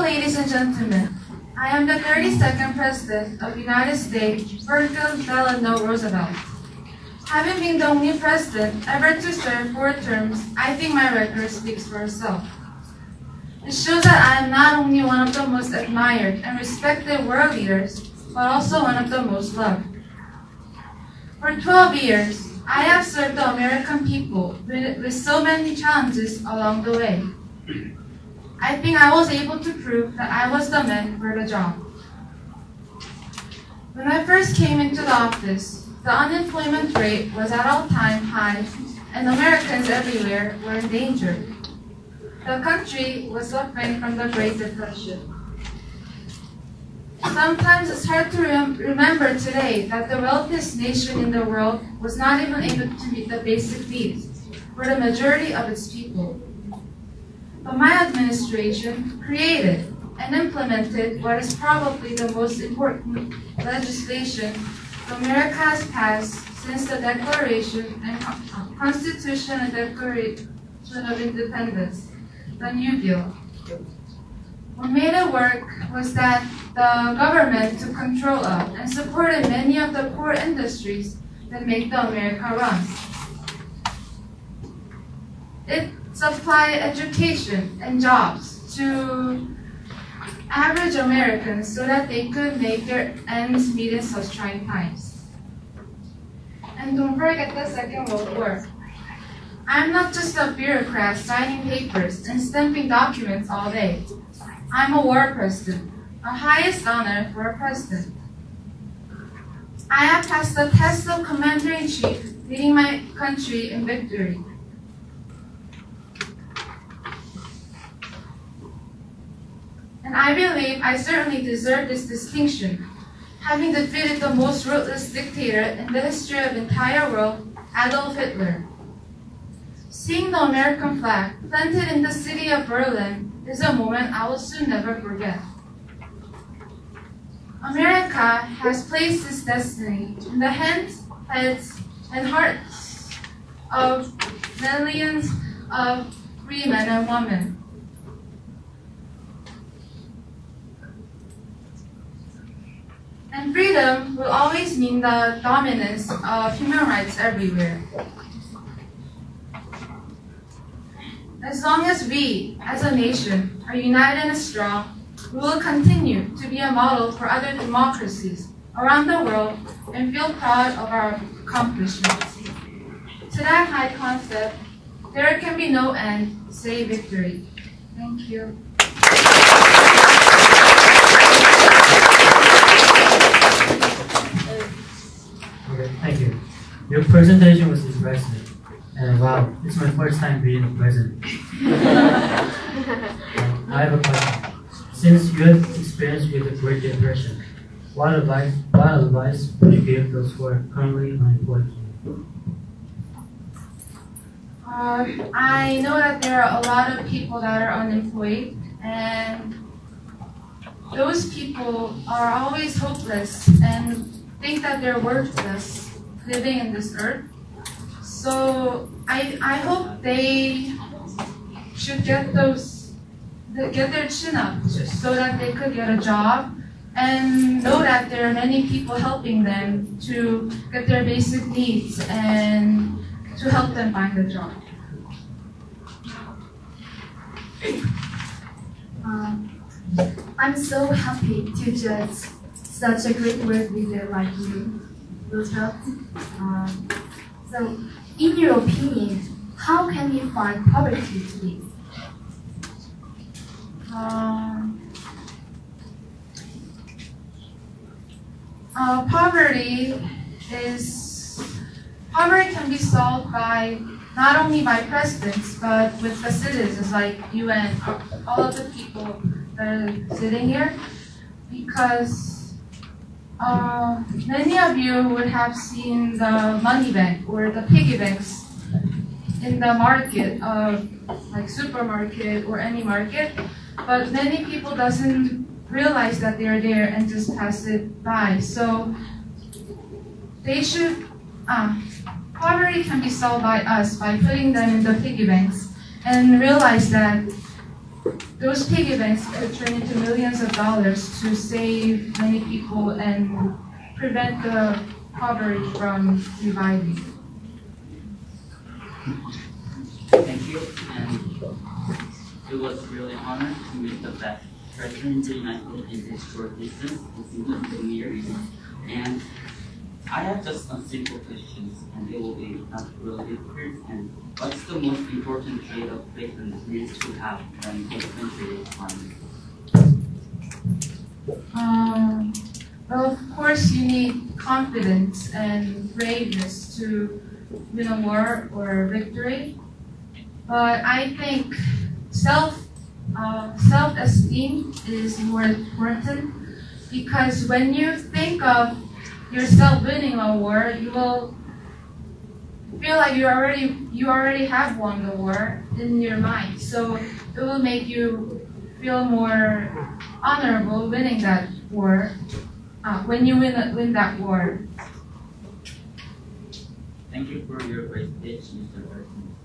ladies and gentlemen, I am the 32nd President of the United States, Franklin Delano Roosevelt. Having been the only president ever to serve 4 terms, I think my record speaks for itself. It shows that I am not only one of the most admired and respected world leaders, but also one of the most loved. For 12 years, I have served the American people with so many challenges along the way. I think I was able to prove that I was the man for the job. When I first came into the office, the unemployment rate was at all-time high, and Americans everywhere were in danger. The country was suffering from the Great Depression. Sometimes it's hard to remember today that the wealthiest nation in the world was not even able to meet the basic needs for the majority of its people. But my administration created and implemented what is probably the most important legislation America has passed since the Declaration and Constitution and Declaration of Independence, the New Deal. What made it work was that the government took control of and supported many of the core industries that make the America run. It supplied education and jobs to average Americans so that they could make their ends meet in such trying times. And don't forget the Second World War. I'm not just a bureaucrat signing papers and stamping documents all day. I'm a war president, the highest honor for a president. I have passed the test of Commander-in-Chief, leading my country in victory. And I believe I certainly deserve this distinction, having defeated the most ruthless dictator in the history of the entire world, Adolf Hitler. Seeing the American flag planted in the city of Berlin is a moment I will soon never forget. America has placed its destiny in the hands, heads, and hearts of millions of free men and women. And freedom will always mean the dominance of human rights everywhere. As long as we, as a nation, are united and strong, we will continue to be a model for other democracies around the world and feel proud of our accomplishments. To that high concept, there can be no end save victory. Thank you. Okay, thank you. Your presentation was impressive. And wow, it's my first time being a president. I have a question. Since you have experience with the Great Depression, what advice would you give those who are currently unemployed? I know that there are a lot of people that are unemployed, and those people are always hopeless and think that they're worthless living in this earth. So I hope they should get their chin up so that they could get a job and know that there are many people helping them to get their basic needs and to help them find a job. I'm so happy to judge such a great world leader like you, Roosevelt. So, in your opinion, how can you find poverty to live? Poverty can be solved by not only by presidents, but with the citizens like you and all of the people that are sitting here, because many of you would have seen the money bank or the piggy banks in the market, like supermarket or any market, but many people doesn't realize that they're there and just pass it by. So they should, poverty can be solved by us by putting them in the piggy banks and realize that those piggy banks could turn into millions of dollars to save many people and prevent the poverty from reviving. Thank you, and it was really an honor to meet the best President of the United States in this short distance, in just 2 years. And I have just some simple questions, and it will be not really difficult. And what's the most important trait of president needs to have when the country is armed? Well, of course, you need confidence and braveness to win a war or victory. But I think self-esteem is more important, because when you think of yourself winning a war, you will feel like you already have won the war in your mind. So it will make you feel more honorable winning that war when you win that war. Thank you for your great speech, Mr. President.